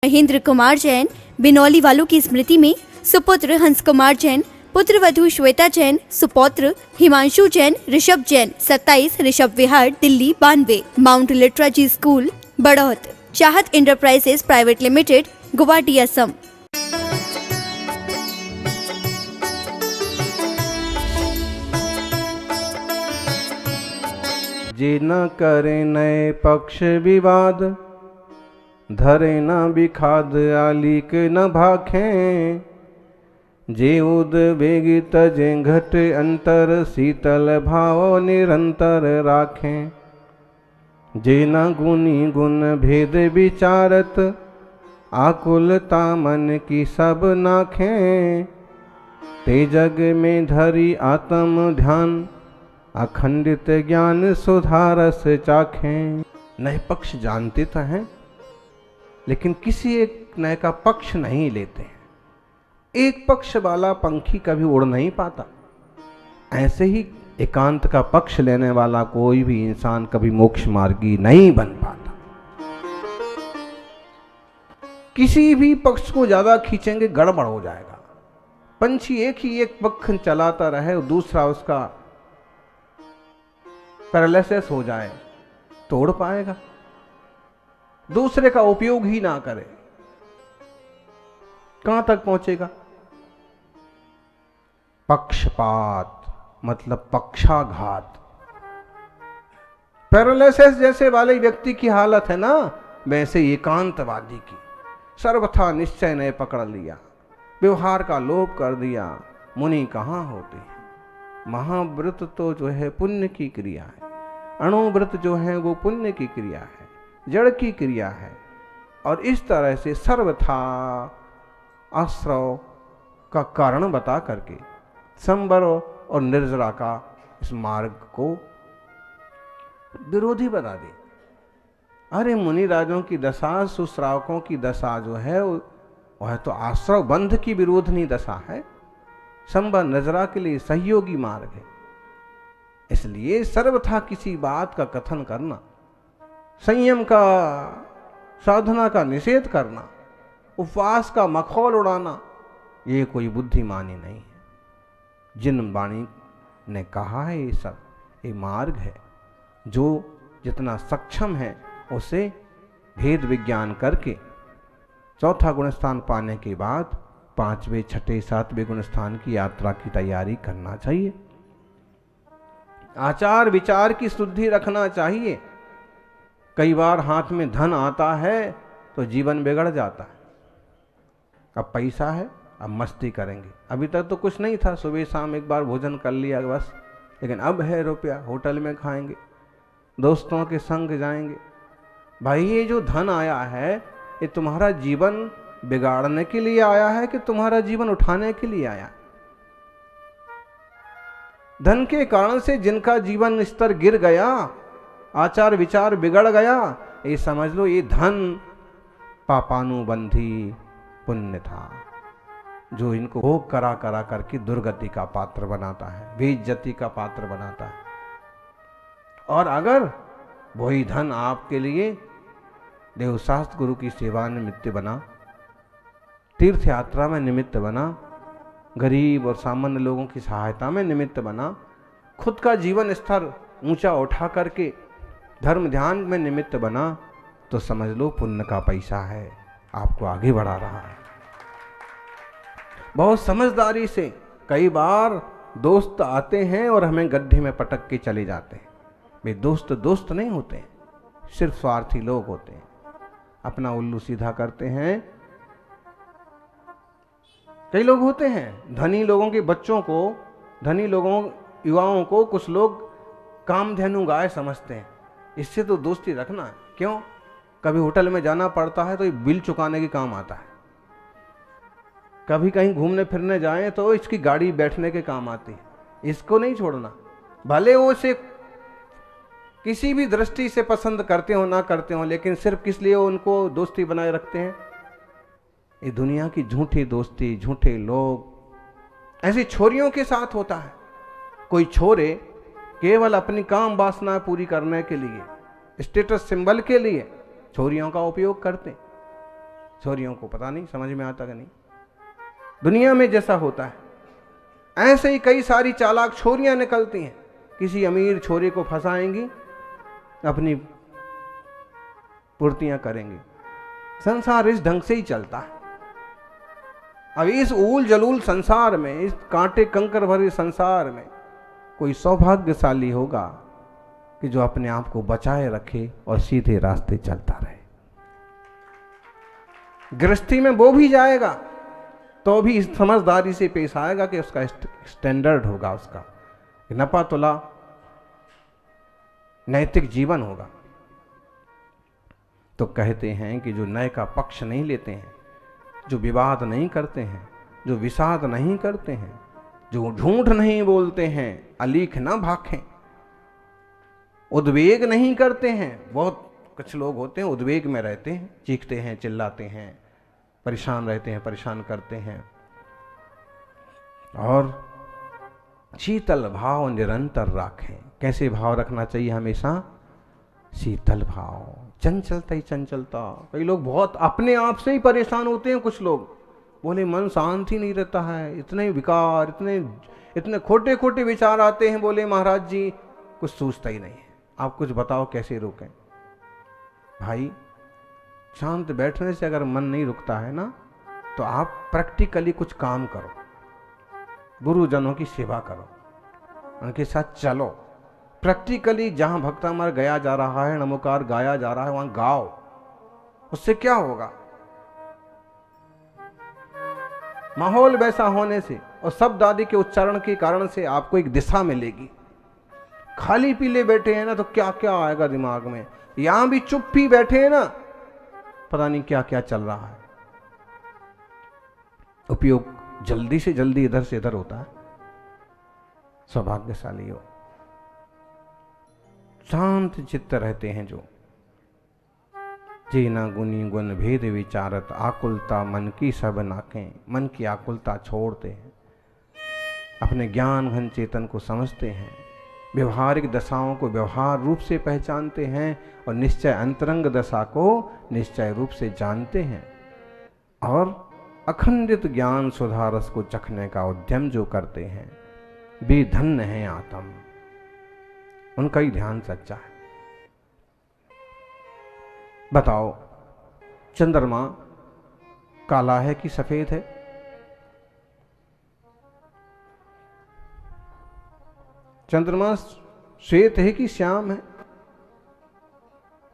महेंद्र कुमार जैन बिनौली वालों की स्मृति में सुपुत्र हंस कुमार जैन, पुत्र वधू श्वेता जैन, सुपौत्र Himanshu Jain, Rishabh Jain 27 Rishabh Vihar Delhi 92, Mount Litera Zee school Baraut, Chahat enterprises private limited Guwahati Assam. जे न करे नए पक्ष विवाद, धरे न विखाद आलिक न भाखें। जे उद्वेगित जे घट अंतर, शीतल भाव निरंतर राखें। जे न गुनी गुण भेद विचारत, आकुलता मन की सब नाखें। ते जग में धरी आत्म ध्यान, अखंडित ज्ञान सुधारस चाखें। नए पक्ष जानते तो हैं, लेकिन किसी एक नए का पक्ष नहीं लेते हैं। एक पक्ष वाला पंखी कभी उड़ नहीं पाता। ऐसे ही एकांत का पक्ष लेने वाला कोई भी इंसान कभी मोक्ष मार्गी नहीं बन पाता। किसी भी पक्ष को ज्यादा खींचेंगे गड़बड़ हो जाएगा। पंछी एक ही एक पक्ष चलाता रहे और दूसरा उसका पैरालिसिस हो जाए तो उड़ पाएगा। दूसरे का उपयोग ही ना करे, कहां तक पहुंचेगा? पक्षपात मतलब पक्षाघात। पैरालिसिस जैसे वाले व्यक्ति की हालत है ना, वैसे एकांतवादी की। सर्वथा निश्चय ने पकड़ लिया, व्यवहार का लोप कर दिया। मुनि कहां होते हैं? महाव्रत तो जो है पुण्य की क्रिया है, अणुव्रत जो है वो पुण्य की क्रिया है, जड़ की क्रिया है। और इस तरह से सर्वथा आश्रव का कारण बता करके संबर और निर्जरा का इस मार्ग को विरोधी बना दे। अरे मुनि राजों की दशा, सुश्रावकों की दशा जो है वह तो आश्रव बंध की विरोधनी दशा है। संबर निर्जरा के लिए सहयोगी मार्ग है। इसलिए सर्वथा किसी बात का कथन करना, संयम का, साधना का निषेध करना, उपवास का मखौल उड़ाना, ये कोई बुद्धिमानी नहीं है। जिन वाणी ने कहा है ये सब, ये मार्ग है। जो जितना सक्षम है उसे भेद विज्ञान करके चौथा गुणस्थान पाने के बाद 5वें, 6ठे, 7वें गुणस्थान की यात्रा की तैयारी करना चाहिए। आचार विचार की शुद्धि रखना चाहिए। कई बार हाथ में धन आता है तो जीवन बिगड़ जाता है। अब पैसा है, अब मस्ती करेंगे। अभी तक तो कुछ नहीं था, सुबह शाम एक बार भोजन कर लिया बस। लेकिन अब है रुपया, होटल में खाएंगे, दोस्तों के संग जाएंगे। भाई ये जो धन आया है, ये तुम्हारा जीवन बिगाड़ने के लिए आया है कि तुम्हारा जीवन उठाने के लिए आया? धन के कारण से जिनका जीवन स्तर गिर गया, आचार विचार बिगड़ गया, ये समझ लो ये धन पापानुबंधी पुण्य था, जो इनको भोग करा करा करके दुर्गति का पात्र बनाता है, बेइज्जती का पात्र बनाता है। और अगर वही धन आपके लिए देवशास्त्र गुरु की सेवा निमित्त बना, तीर्थ यात्रा में निमित्त बना, गरीब और सामान्य लोगों की सहायता में निमित्त बना, खुद का जीवन स्तर ऊंचा उठा करके धर्म ध्यान में निमित्त बना, तो समझ लो पुण्य का पैसा है, आपको आगे बढ़ा रहा है। बहुत समझदारी से कई बार दोस्त आते हैं और हमें गड्ढे में पटक के चले जाते हैं। वे दोस्त नहीं होते हैं, सिर्फ स्वार्थी लोग होते हैं, अपना उल्लू सीधा करते हैं। कई लोग होते हैं, धनी लोगों के बच्चों को, धनी लोगों युवाओं को कुछ लोग कामधेनु गाय समझते हैं। इससे तो दोस्ती रखना है। क्यों? कभी होटल में जाना पड़ता है तो ये बिल चुकाने के काम आता है। कभी कहीं घूमने फिरने जाएं तो इसकी गाड़ी बैठने के काम आती है। इसको नहीं छोड़ना, भले वो इसे किसी भी दृष्टि से पसंद करते हो ना करते हो, लेकिन सिर्फ किस लिए उनको दोस्ती बनाए रखते हैं? ये दुनिया की झूठी दोस्ती, झूठे लोग ऐसी छोरियों के साथ होता है। कोई छोरे केवल अपनी काम वासना पूरी करने के लिए, स्टेटस सिंबल के लिए छोरियों का उपयोग करते। छोरियों को पता नहीं समझ में आता कि नहीं। दुनिया में जैसा होता है ऐसे ही कई सारी चालाक छोरियां निकलती हैं, किसी अमीर छोरे को फंसाएंगी, अपनी पूर्तियां करेंगी। संसार इस ढंग से ही चलता है। अब इस ऊल जलूल संसार में, इस कांटे कंकर भरे संसार में कोई सौभाग्यशाली होगा कि जो अपने आप को बचाए रखे और सीधे रास्ते चलता रहे। गृहस्थी में वो भी जाएगा तो भी इस समझदारी से पेश आएगा कि उसका स्टैंडर्ड होगा, उसका नपा तुला नैतिक जीवन होगा। तो कहते हैं कि जो न्याय का पक्ष नहीं लेते हैं, जो विवाद नहीं करते हैं, जो विषाद नहीं करते हैं, जो झूठ नहीं बोलते हैं, अलीख ना भाखें, उद्वेग नहीं करते हैं। बहुत कुछ लोग होते हैं उद्वेग में रहते हैं, चीखते हैं, चिल्लाते हैं, परेशान रहते हैं, परेशान करते हैं। और शीतल भाव निरंतर रखें। कैसे भाव रखना चाहिए? हमेशा शीतल भाव, चंचलता ही चंचलता। कई लोग बहुत अपने आप से ही परेशान होते हैं। कुछ लोग बोले मन शांत ही नहीं रहता है, इतने विकार, इतने खोटे खोटे विचार आते हैं। बोले महाराज जी कुछ सोचता ही नहीं है। आप कुछ बताओ कैसे रोकें? भाई शांत बैठने से अगर मन नहीं रुकता है ना, तो आप प्रैक्टिकली कुछ काम करो, गुरुजनों की सेवा करो, उनके साथ चलो। प्रैक्टिकली जहां भक्तामर गया जा रहा है, नमोकार गाया जा रहा है, वहां गाओ। उससे क्या होगा? माहौल वैसा होने से और शब्द आदि के उच्चारण के कारण से आपको एक दिशा मिलेगी। खाली पीले बैठे हैं ना तो क्या क्या आएगा दिमाग में। यहां भी चुप ही बैठे हैं ना, पता नहीं क्या क्या चल रहा है। उपयोग जल्दी से जल्दी इधर से इधर होता है। सौभाग्यशाली हो, शांत चित्त रहते हैं जो। जीना गुनी गुण भेद विचारत, आकुलता मन की सब नाकें। मन की आकुलता छोड़ते हैं, अपने ज्ञान घन चेतन को समझते हैं, व्यवहारिक दशाओं को व्यवहार रूप से पहचानते हैं और निश्चय अंतरंग दशा को निश्चय रूप से जानते हैं। और अखंडित ज्ञान सुधारस को चखने का उद्यम जो करते हैं, वे धन्य हैं आत्म। उनका ही ध्यान सच्चा है। बताओ, चंद्रमा काला है कि सफेद है? चंद्रमा श्वेत है कि श्याम है?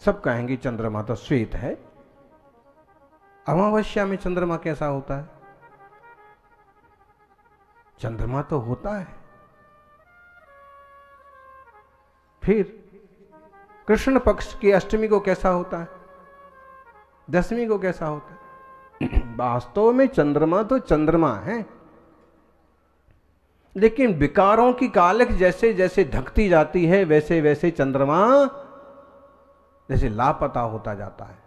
सब कहेंगे चंद्रमा तो श्वेत है। अमावस्या में चंद्रमा कैसा होता है? चंद्रमा तो होता है। फिर कृष्ण पक्ष की अष्टमी को कैसा होता है? दशमी को कैसा होता है? वास्तव में चंद्रमा तो चंद्रमा है, लेकिन विकारों की कालख जैसे जैसे ढकती जाती है, वैसे वैसे चंद्रमा जैसे लापता होता जाता है।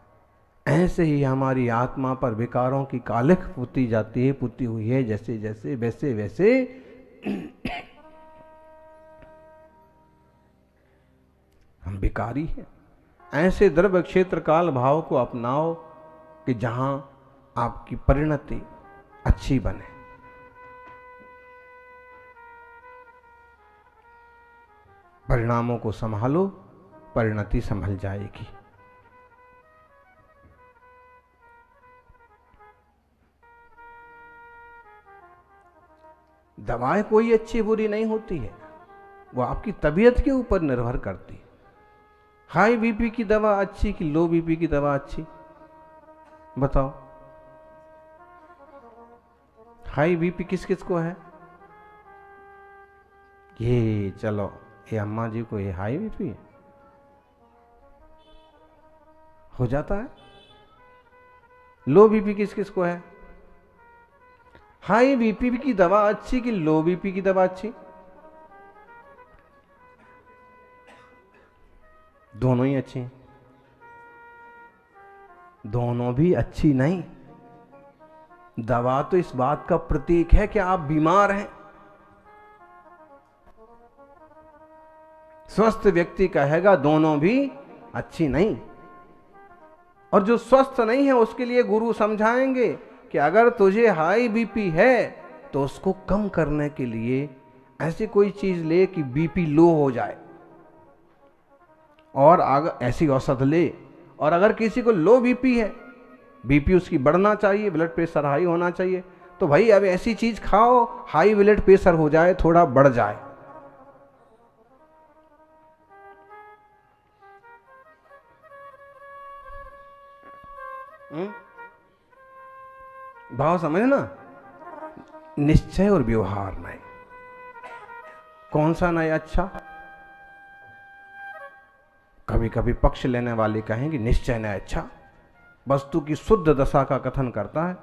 ऐसे ही हमारी आत्मा पर विकारों की कालख पुती जाती है, पुती हुई है जैसे जैसे वैसे वैसे। हम विकारी हैं। ऐसे द्रव्य क्षेत्र काल भाव को अपनाओ कि जहां आपकी परिणति अच्छी बने। परिणामों को संभालो, परिणति संभल जाएगी। दवाएं कोई अच्छी बुरी नहीं होती है, वो आपकी तबीयत के ऊपर निर्भर करती है। हाई बीपी की दवा अच्छी कि लो बीपी की दवा अच्छी? बताओ। हाई बीपी किस किस को है? ये चलो, ये अम्मा जी को ये हाई बीपी है, हो जाता है। लो बीपी किस किस को है? हाई बीपी की दवा अच्छी कि लो बीपी की दवा अच्छी? दोनों ही अच्छी। दोनों भी अच्छी नहीं। दवा तो इस बात का प्रतीक है कि आप बीमार हैं। स्वस्थ व्यक्ति कहेगा दोनों भी अच्छी नहीं। और जो स्वस्थ नहीं है उसके लिए गुरु समझाएंगे कि अगर तुझे हाई बीपी है तो उसको कम करने के लिए ऐसी कोई चीज ले कि बीपी लो हो जाए, और ऐसी औषध ले। और अगर किसी को लो बीपी है, बीपी उसकी बढ़ना चाहिए, ब्लड प्रेशर हाई होना चाहिए, तो भाई अब ऐसी चीज खाओ हाई ब्लड प्रेशर हो जाए, थोड़ा बढ़ जाए। भाव समझ ना, निश्चय और व्यवहार न्याय, कौन सा न्याय अच्छा? कभी कभी पक्ष लेने वाले कहेंगे निश्चय न्याय अच्छा, वस्तु की शुद्ध दशा का कथन करता है।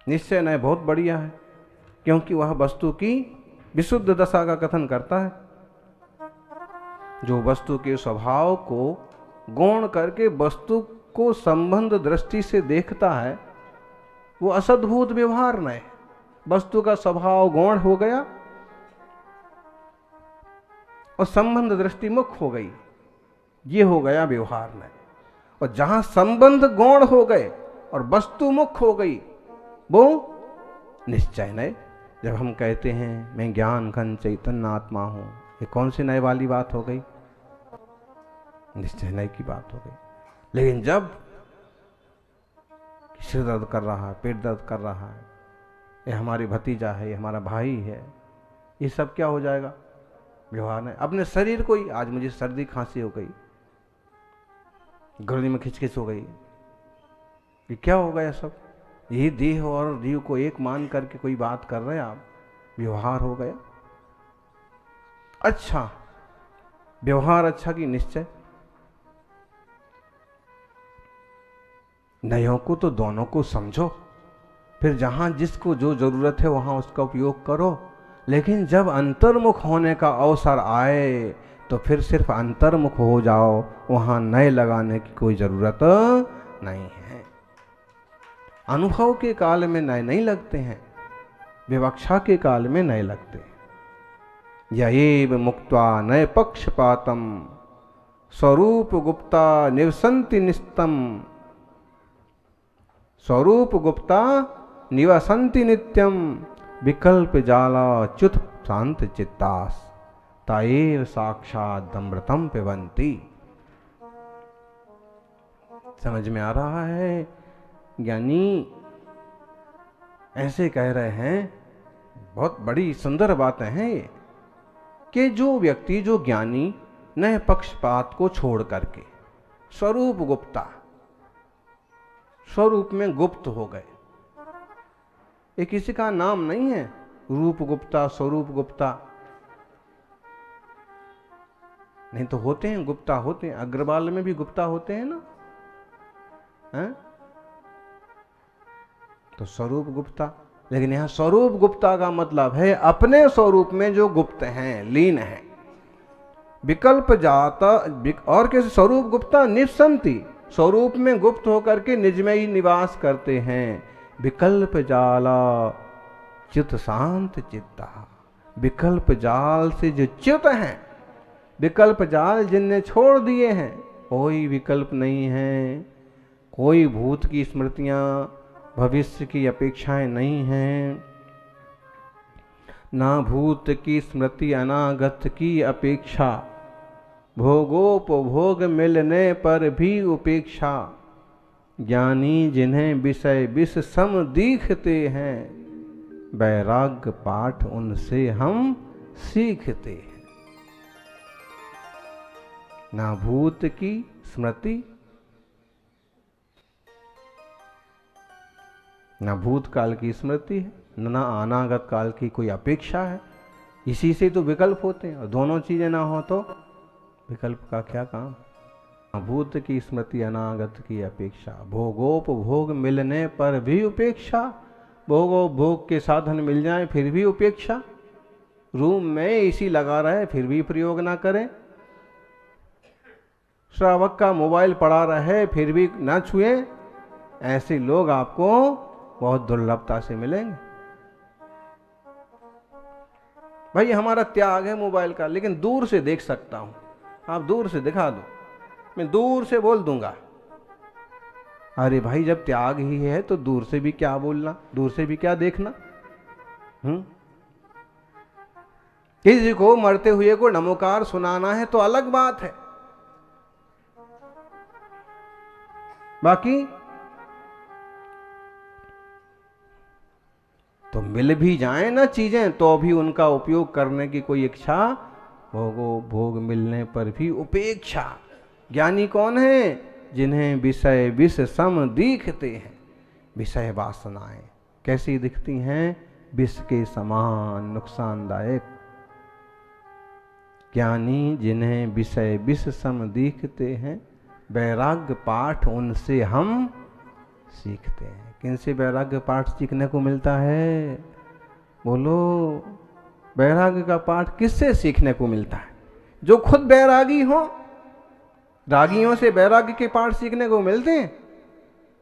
निश्चय न्याय बहुत बढ़िया है, क्योंकि वह वस्तु की विशुद्ध दशा का कथन करता है। जो वस्तु के स्वभाव को गौण करके वस्तु को संबंध दृष्टि से देखता है, वो असद्भुत व्यवहार न्याय। वस्तु का स्वभाव गौण हो गया और संबंध दृष्टि मुख हो गई, ये हो गया व्यवहार न्याय। और जहां संबंध गौण हो गए और वस्तु मुख हो गई, वो निश्चय न्याय। जब हम कहते हैं मैं ज्ञान घन चैतन्य आत्मा हूं, ये कौन सी न्याय वाली बात हो गई? निश्चय न्याय की बात हो गई। लेकिन जब सिर दर्द कर रहा है, पेट दर्द कर रहा है, ये हमारी भतीजा है, ये हमारा भाई है, ये सब क्या हो जाएगा? व्यवहार है। अपने शरीर को ही, आज मुझे सर्दी खांसी हो गई, गर्दन में खिचखिच हो गई, ये क्या हो गया? सब यही देह और जीव को एक मान करके कोई बात कर रहे हैं आप, व्यवहार हो गया। अच्छा, व्यवहार अच्छा कि निश्चय? नयों को तो दोनों को समझो, फिर जहां जिसको जो जरूरत है वहां उसका उपयोग करो। लेकिन जब अंतर्मुख होने का अवसर आए तो फिर सिर्फ अंतर्मुख हो जाओ, वहां नए लगाने की कोई जरूरत नहीं है। अनुभव के काल में नए नहीं लगते हैं, विवक्षा के काल में नए लगते हैं। यएव मुक्त्वा नए पक्षपातम स्वरूप गुप्ता निवसन्ति निस्तम, स्वरूप गुप्ता निवसन्ति नित्यम विकल्प जाला च्युत शांत चित्तास ताएव साक्षात अमृतम पिबन्ति। समझ में आ रहा है? ज्ञानी ऐसे कह रहे हैं, बहुत बड़ी सुंदर बातें हैं ये, कि जो व्यक्ति, जो ज्ञानी नए पक्षपात को छोड़ करके स्वरूप गुप्ता, स्वरूप में गुप्त हो गए। ये किसी का नाम नहीं है, रूप गुप्ता, स्वरूप गुप्ता। नहीं तो होते हैं, गुप्ता होते हैं, अग्रवाल में भी गुप्ता होते हैं ना, हैं? तो स्वरूप गुप्ता। लेकिन यहां स्वरूप गुप्ता का मतलब है अपने स्वरूप में जो गुप्त हैं, लीन हैं। विकल्प जाता और कैसे? स्वरूप गुप्ता निवसन्ति, स्वरूप में गुप्त होकर के निज में ही निवास करते हैं। विकल्प जाला चित शांत चित्ता, विकल्प जाल से जो च्युत हैं, विकल्प जाल जिनने छोड़ दिए हैं, कोई विकल्प नहीं है, कोई भूत की स्मृतियां, भविष्य की अपेक्षाएं नहीं हैं, ना भूत की स्मृति अनागत की अपेक्षा, भोगोपभोग मिलने पर भी उपेक्षा। ज्ञानी जिन्हें विषय विष सम दिखते हैं, वैराग्य पाठ उनसे हम सीखते हैं। ना भूत की स्मृति, ना भूतकाल की स्मृति है, ना अनागत काल की कोई अपेक्षा है। इसी से तो विकल्प होते हैं, और दोनों चीजें ना हो तो विकल्प का क्या काम? भूत की स्मृति अनागत की अपेक्षा, भोगोपभोग मिलने पर भी उपेक्षा। भोगोपभोग के साधन मिल जाएं फिर भी उपेक्षा। रूम में एसी लगा रहे फिर भी प्रयोग ना करें, श्रावक का मोबाइल पड़ा रहे फिर भी ना छुएं, ऐसे लोग आपको बहुत दुर्लभता से मिलेंगे। भाई हमारा त्याग है मोबाइल का, लेकिन दूर से देख सकता हूं, आप दूर से दिखा दो, मैं दूर से बोल दूंगा अरे भाई जब त्याग ही है तो दूर से भी क्या बोलना, दूर से भी क्या देखना। किसी को मरते हुए को नमोकार सुनाना है तो अलग बात है, बाकी तो मिल भी जाए ना चीजें तो भी उनका उपयोग करने की कोई इच्छा, भोग मिलने पर भी उपेक्षा। ज्ञानी कौन है? जिन्हें विषय विष सम दिखते हैं। विषय वासनाएं कैसी दिखती हैं? विष के समान नुकसानदायक। ज्ञानी जिन्हें विषय विष सम दिखते हैं, वैराग्य पाठ उनसे हम सीखते हैं। किनसे वैराग्य पाठ सीखने को मिलता है? बोलो, वैराग्य का पाठ किससे सीखने को मिलता है? जो खुद बैरागी हो। रागियों से वैराग्य के पाठ सीखने को मिलते हैं?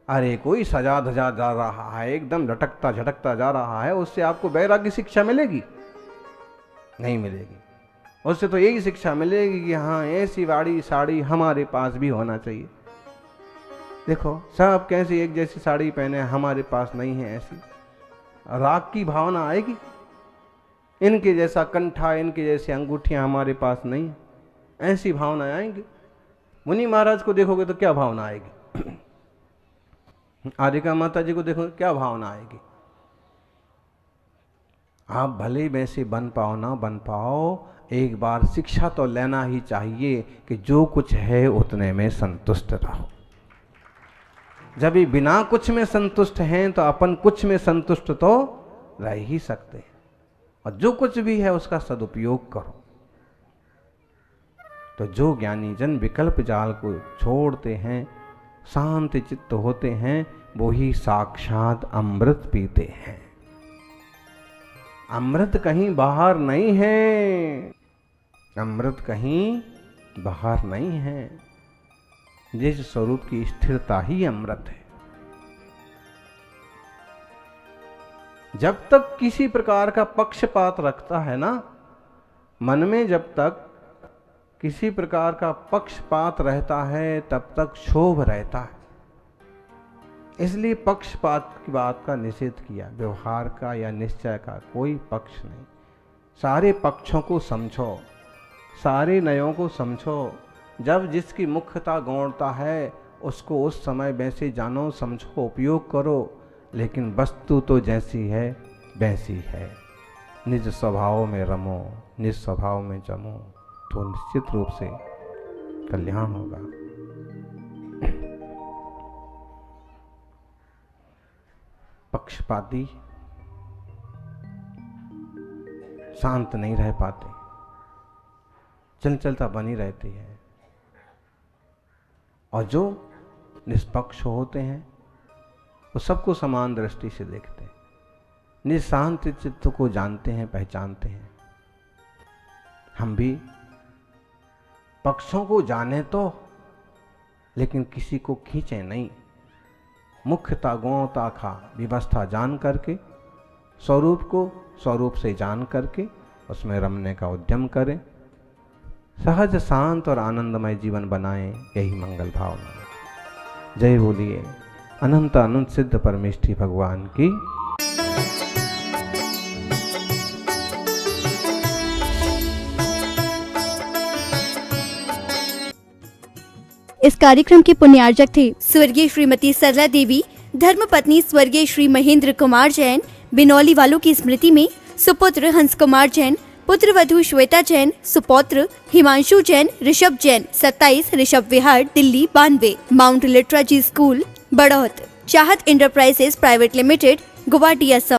अरे कोई सजा धजा जा रहा है, एकदम झटकता झटकता जा रहा है, उससे आपको वैराग्य शिक्षा मिलेगी? नहीं मिलेगी। उससे तो यही शिक्षा मिलेगी कि हाँ, ऐसी वाड़ी साड़ी हमारे पास भी होना चाहिए। देखो सब कैसी एक जैसी साड़ी पहने, हमारे पास नहीं है ऐसी। राग की भावना आएगी। इनके जैसा कंठा, इनके जैसी अंगूठियां हमारे पास नहीं है, ऐसी भावना आएंगी। मुनि महाराज को देखोगे तो क्या भावना आएगी? आर्यका माता जी को देखोगे क्या भावना आएगी? आप भले वैसे बन पाओ ना बन पाओ, एक बार शिक्षा तो लेना ही चाहिए कि जो कुछ है उतने में संतुष्ट रहो। जब भी बिना कुछ में संतुष्ट हैं तो अपन कुछ में संतुष्ट तो रह ही सकते हैं। और जो कुछ भी है उसका सदुपयोग करो। तो जो ज्ञानी जन विकल्प जाल को छोड़ते हैं, शांत चित्त होते हैं, वो ही साक्षात अमृत पीते हैं। अमृत कहीं बाहर नहीं है, अमृत कहीं बाहर नहीं है। जिस स्वरूप की स्थिरता ही अमृत है। जब तक किसी प्रकार का पक्षपात रखता है ना मन में, जब तक किसी प्रकार का पक्षपात रहता है तब तक क्षोभ रहता है। इसलिए पक्षपात की बात का निषेध किया। व्यवहार का या निश्चय का कोई पक्ष नहीं। सारे पक्षों को समझो, सारे नयों को समझो। जब जिसकी मुख्यता गौणता है उसको उस समय वैसे जानो, समझो, उपयोग करो। लेकिन वस्तु तो जैसी है वैसी है। निज स्वभाव में रमो, निज स्वभाव में जमो, तो निश्चित रूप से कल्याण होगा। पक्षपाती शांत नहीं रह पाते, चंचलता बनी रहती है। और जो निष्पक्ष होते हैं वो सबको समान दृष्टि से देखते हैं, निशांत चित्त को जानते हैं, पहचानते हैं। हम भी पक्षों को जाने तो, लेकिन किसी को खींचे नहीं। मुख्यता गौणता का व्यवस्था जान करके, स्वरूप को स्वरूप से जान करके उसमें रमने का उद्यम करें। सहज शांत और आनंदमय जीवन बनाएं, यही मंगल भावना है। जय बोलिए अनंत अनंत सिद्ध परमेष्ठी भगवान की। इस कार्यक्रम के पुण्यार्जक थे स्वर्गीय श्रीमती सरला देवी, धर्मपत्नी स्वर्गीय श्री महेंद्र कुमार जैन। बिनौली वालों की स्मृति में सुपुत्र हंस कुमार जैन, पुत्र वधू श्वेता जैन, सुपौत्र Himanshu Jain, Rishabh Jain, 27 Rishabh Vihar, Delhi 92, Mount Litera Zee school Baraut, Chahat enterprises private limited, Guwahati, Assam.